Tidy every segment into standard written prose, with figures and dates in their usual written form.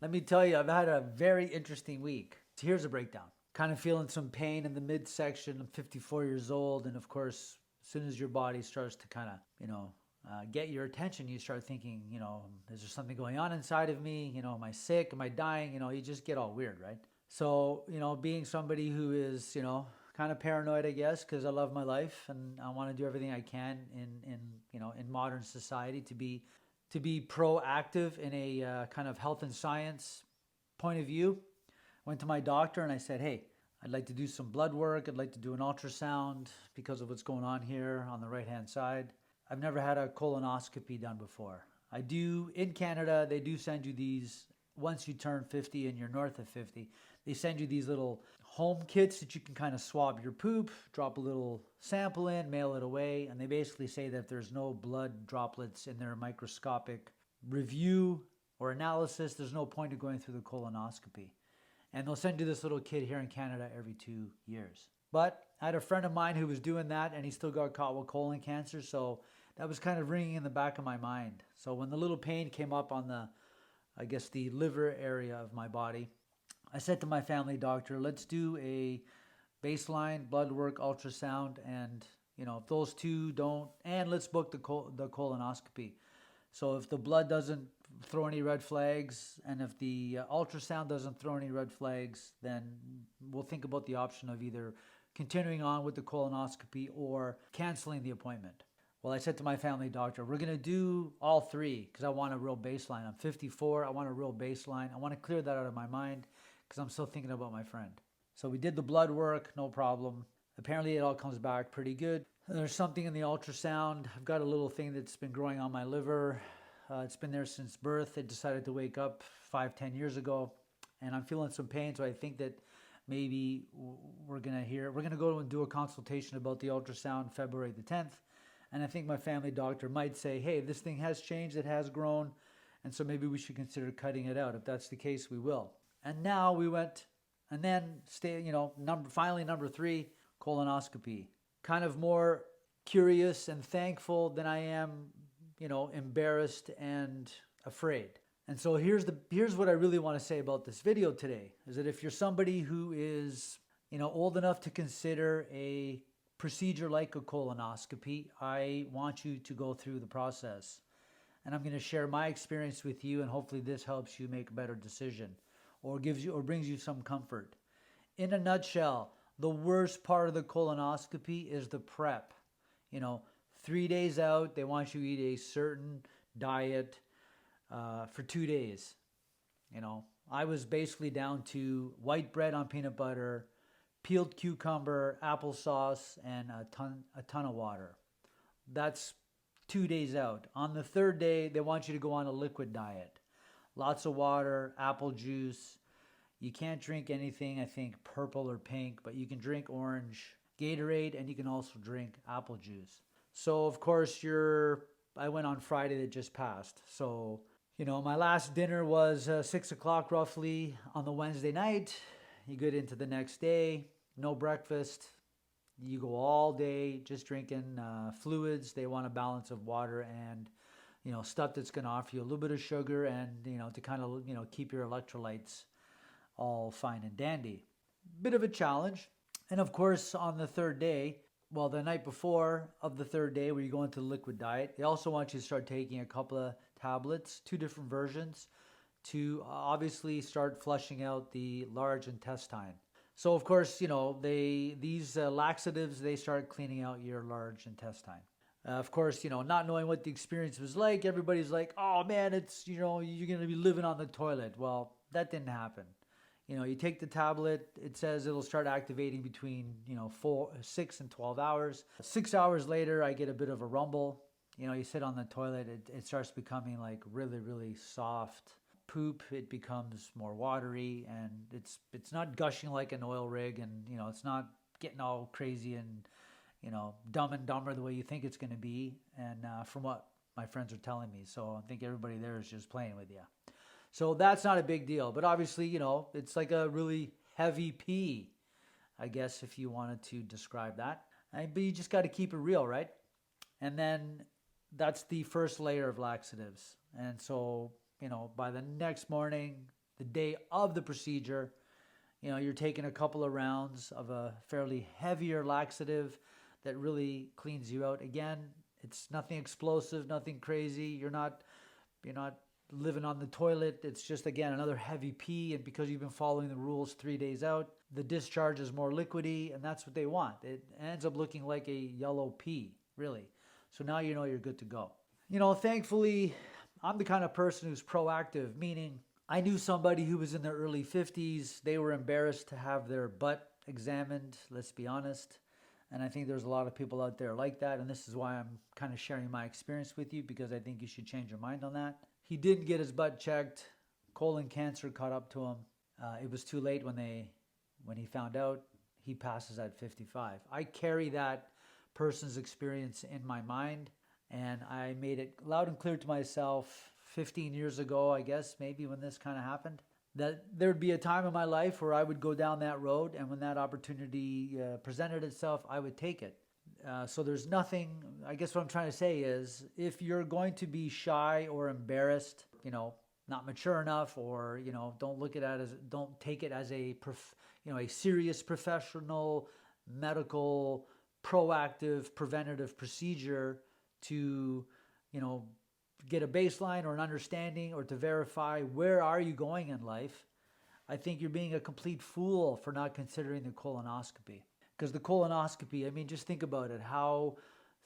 Let me tell you, I've had a very interesting week. Here's a breakdown. Kind of feeling some pain in the midsection. I'm 54 years old, and of course, as soon as your body starts to kind of, get your attention, you start thinking, is there something going on inside of me? Am I sick? Am I dying? You just get all weird, right? So, being somebody who is, kind of paranoid, I guess, because I love my life and I want to do everything I can in modern society to be proactive in a kind of health and science point of view. Went to my doctor and I said, hey, I'd like to do some blood work. I'd like to do an ultrasound because of what's going on here on the right-hand side. I've never had a colonoscopy done before. I do, in Canada, they do send you these, once you turn 50 and you're north of 50, they send you these little home kits that you can kind of swab your poop, drop a little sample in, mail it away, and they basically say that if there's no blood droplets in their microscopic review or analysis, there's no point of going through the colonoscopy. And they'll send you this little kit here in Canada every 2 years. But I had a friend of mine who was doing that and he still got caught with colon cancer, so that was kind of ringing in the back of my mind. So when the little pain came up on the liver area of my body, I said to my family doctor, let's do a baseline blood work ultrasound, and if those two don't, and let's book the colonoscopy. So if the blood doesn't throw any red flags and if the ultrasound doesn't throw any red flags, then we'll think about the option of either continuing on with the colonoscopy or canceling the appointment. Well, I said to my family doctor, we're going to do all three because I want a real baseline. I'm 54. I want a real baseline. I want to clear that out of my mind because I'm still thinking about my friend. So we did the blood work, no problem. Apparently it all comes back pretty good. There's something in the ultrasound. I've got a little thing that's been growing on my liver. It's been there since birth. It decided to wake up 5-10 years ago, and I'm feeling some pain. So I think that maybe we're gonna go and do a consultation about the ultrasound February the 10th. And I think my family doctor might say, hey, this thing has changed, it has grown, and so maybe we should consider cutting it out. If that's the case, we will. And now we went, and then finally number 3, colonoscopy. Kind of more curious and thankful than I am, embarrassed and afraid. And so here's what I really want to say about this video today, is that if you're somebody who is, old enough to consider a procedure like a colonoscopy, I want you to go through the process. And I'm going to share my experience with you, and hopefully this helps you make a better decision or brings you some comfort. In a nutshell, the worst part of the colonoscopy is the prep. 3 days out, they want you to eat a certain diet for 2 days. I was basically down to white bread on peanut butter, peeled cucumber, applesauce, and a ton of water. That's 2 days out. On the 3rd day, they want you to go on a liquid diet. Lots of water, apple juice. You can't drink anything, I think, purple or pink, but you can drink orange, Gatorade, and you can also drink apple juice. So, of course, I went on Friday that just passed. So, my last dinner was 6 o'clock roughly on the Wednesday night. You get into the next day, no breakfast. You go all day just drinking fluids. They want a balance of water and, stuff that's going to offer you a little bit of sugar and, to kind of, keep your electrolytes all fine and dandy. Bit of a challenge. And of course, on the 3rd day, the night before of the 3rd day where you go into the liquid diet, they also want you to start taking a couple of tablets, 2 different versions, to obviously start flushing out the large intestine. So of course, these laxatives, they start cleaning out your large intestine. Of course, not knowing what the experience was like, everybody's like, oh man, it's, you're going to be living on the toilet. Well, that didn't happen. You take the tablet, it says it'll start activating between, 6 and 12 hours. 6 hours later, I get a bit of a rumble. You sit on the toilet, it starts becoming like really, really soft. Poop, it becomes more watery, and it's not gushing like an oil rig, and, it's not getting all crazy and, dumb and dumber the way you think it's going to be. And from what my friends are telling me. So I think everybody there is just playing with you. So that's not a big deal. But obviously, it's like a really heavy pee, I guess, if you wanted to describe that. But you just got to keep it real, right? And then that's the first layer of laxatives. And so, by the next morning, the day of the procedure, you're taking a couple of rounds of a fairly heavier laxative that really cleans you out. Again, it's nothing explosive, nothing crazy. You're not living on the toilet. It's just, again, another heavy pee. And because you've been following the rules 3 days out, the discharge is more liquidy, and that's what they want. It ends up looking like a yellow pee, really. So now you know you're good to go. Thankfully, I'm the kind of person who's proactive, meaning I knew somebody who was in their early 50s. They were embarrassed to have their butt examined, let's be honest. And I think there's a lot of people out there like that. And this is why I'm kind of sharing my experience with you, because I think you should change your mind on that. He didn't get his butt checked. Colon cancer caught up to him. It was too late when he found out. He passes at 55. I carry that person's experience in my mind, and I made it loud and clear to myself 15 years ago, I guess, maybe when this kind of happened, that there would be a time in my life where I would go down that road, and when that opportunity presented itself, I would take it. So there's nothing, I guess what I'm trying to say is, if you're going to be shy or embarrassed, not mature enough, or, don't take it as a serious professional, medical, proactive, preventative procedure to, get a baseline or an understanding, or to verify where are you going in life, I think you're being a complete fool for not considering the colonoscopy. Because the colonoscopy, just think about it, how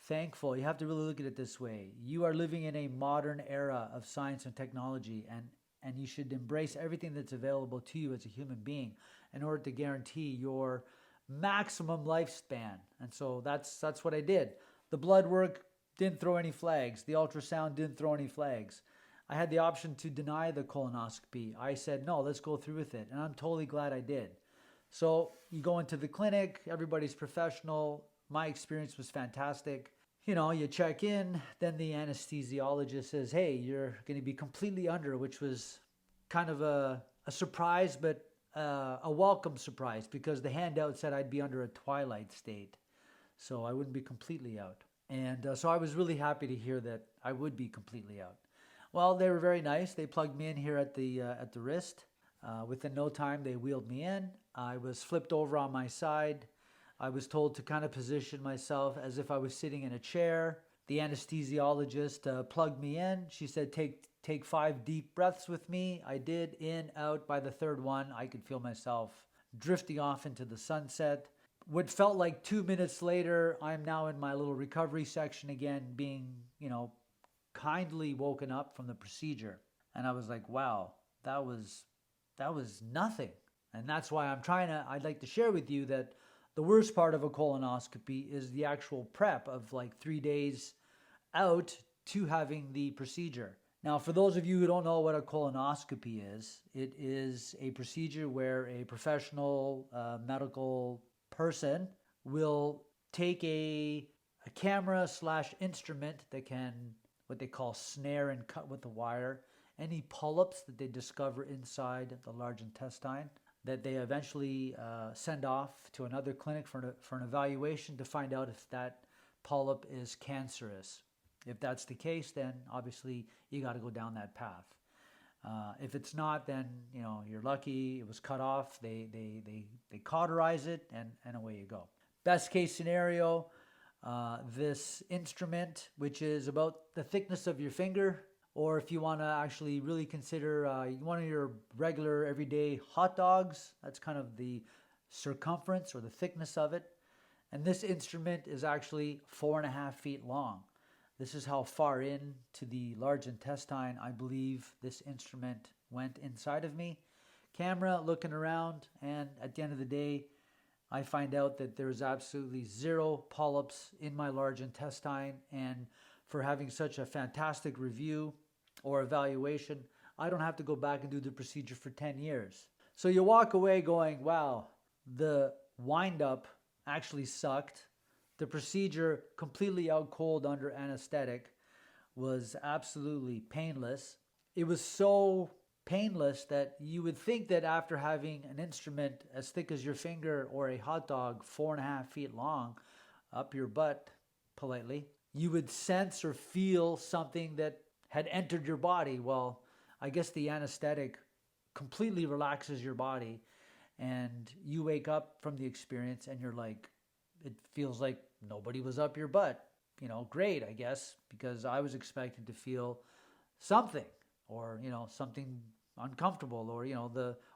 thankful, you have to really look at it this way. You are living in a modern era of science and technology, and you should embrace everything that's available to you as a human being in order to guarantee your maximum lifespan. And so that's what I did. The blood work didn't throw any flags. The ultrasound didn't throw any flags. I had the option to deny the colonoscopy. I said, no, let's go through with it. And I'm totally glad I did. So you go into the clinic, everybody's professional. My experience was fantastic. You check in, then the anesthesiologist says, hey, you're going to be completely under, which was kind of a surprise, but a welcome surprise, because the handout said I'd be under a twilight state, so I wouldn't be completely out. And so I was really happy to hear that I would be completely out. Well, they were very nice. They plugged me in here at the wrist. Within no time, they wheeled me in. I was flipped over on my side. I was told to kind of position myself as if I was sitting in a chair. The anesthesiologist plugged me in. She said, take 5 deep breaths with me. I did, in, out. By the third one, I could feel myself drifting off into the sunset. What felt like 2 minutes later, I'm now in my little recovery section again, being, kindly woken up from the procedure. And I was like, wow, that was nothing. And that's why I'd like to share with you that the worst part of a colonoscopy is the actual prep of like 3 days out to having the procedure. Now, for those of you who don't know what a colonoscopy is, it is a procedure where a professional medical person will take a camera / instrument that can, what they call, snare and cut with a wire, any polyps that they discover inside the large intestine, that they eventually send off to another clinic for an evaluation to find out if that polyp is cancerous. If that's the case, then obviously you got to go down that path. If it's not, then you're lucky. It was cut off. They cauterize it, and away you go. Best case scenario, this instrument, which is about the thickness of your finger, or if you want to actually really consider one of your regular everyday hot dogs, that's kind of the circumference or the thickness of it. And this instrument is actually 4.5 feet long. This is how far into the large intestine I believe this instrument went inside of me. Camera looking around, and at the end of the day, I find out that there's absolutely 0 polyps in my large intestine. And for having such a fantastic review or evaluation, I don't have to go back and do the procedure for 10 years. So you walk away going, wow, the wind-up actually sucked. The procedure, completely out cold under anesthetic, was absolutely painless. It was so painless that you would think that after having an instrument as thick as your finger or a hot dog 4.5 feet long up your butt, politely, you would sense or feel something that had entered your body. Well, I guess the anesthetic completely relaxes your body, and you wake up from the experience and you're like, it feels like nobody was up your butt. Great, I guess, because I was expected to feel something, or something uncomfortable,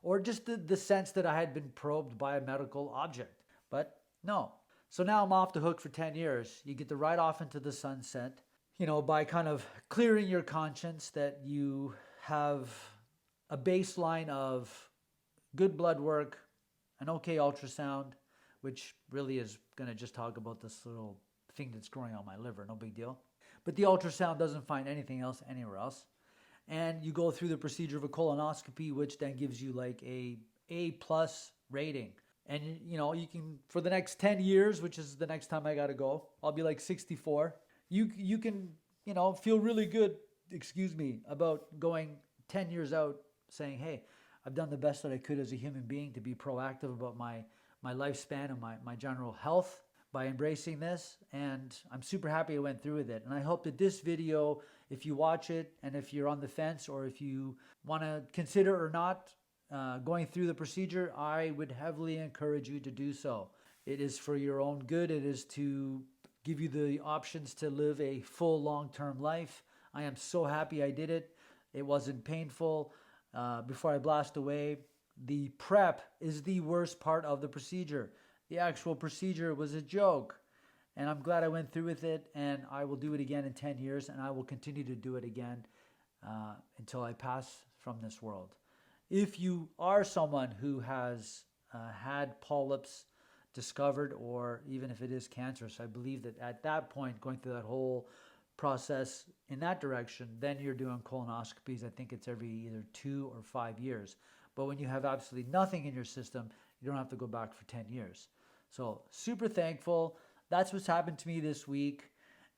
or just the sense that I had been probed by a medical object. But no. So now I'm off the hook for 10 years. You get to ride off into the sunset, by kind of clearing your conscience that you have a baseline of good blood work, an okay ultrasound, which really is going to just talk about this little thing that's growing on my liver, no big deal. But the ultrasound doesn't find anything else anywhere else. And you go through the procedure of a colonoscopy, which then gives you like a A+ rating. And you can, for the next 10 years, which is the next time I got to go, I'll be like 64. You can, feel really good, about going 10 years out saying, hey, I've done the best that I could as a human being to be proactive about my lifespan and my general health by embracing this. And I'm super happy I went through with it. And I hope that this video, if you watch it and if you're on the fence, or if you want to consider or not going through the procedure, I would heavily encourage you to do so. It is for your own good. It is to give you the options to live a full long-term life. I am so happy I did it. It wasn't painful. Before I blast away, the prep is the worst part of the procedure. The actual procedure was a joke. And I'm glad I went through with it, and I will do it again in 10 years, and I will continue to do it again until I pass from this world. If you are someone who has had polyps discovered, or even if it is cancerous, I believe that at that point, going through that whole process in that direction, then you're doing colonoscopies. I think it's every either 2 or 5 years. But when you have absolutely nothing in your system, you don't have to go back for 10 years. So super thankful. That's what's happened to me this week.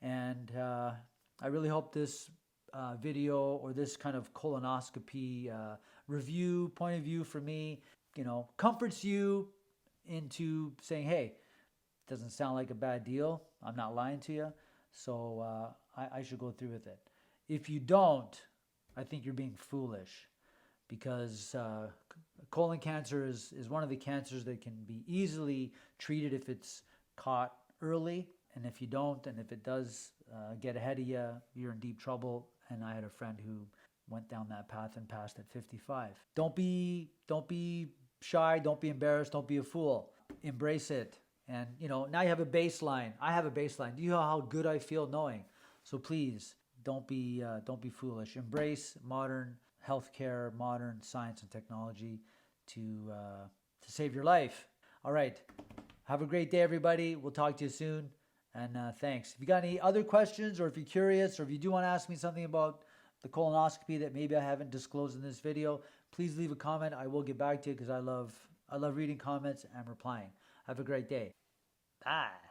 And I really hope this video, or this kind of colonoscopy review point of view for me, comforts you into saying, hey, doesn't sound like a bad deal. I'm not lying to you. So I should go through with it. If you don't, I think you're being foolish, because colon cancer is one of the cancers that can be easily treated if it's caught early. And if you don't, and if it does get ahead of you, you're in deep trouble. And I had a friend who went down that path and passed at 55. Don't be shy. Don't be embarrassed. Don't be a fool. Embrace it. And, now you have a baseline. I have a baseline. Do you know how good I feel knowing? So please, don't be foolish. Embrace modern healthcare, modern science and technology to save your life. All right. Have a great day, everybody. We'll talk to you soon. And thanks. If you got any other questions, or if you're curious, or if you do want to ask me something about the colonoscopy that maybe I haven't disclosed in this video, please leave a comment. I will get back to you, because I love reading comments and replying. Have a great day. Bye.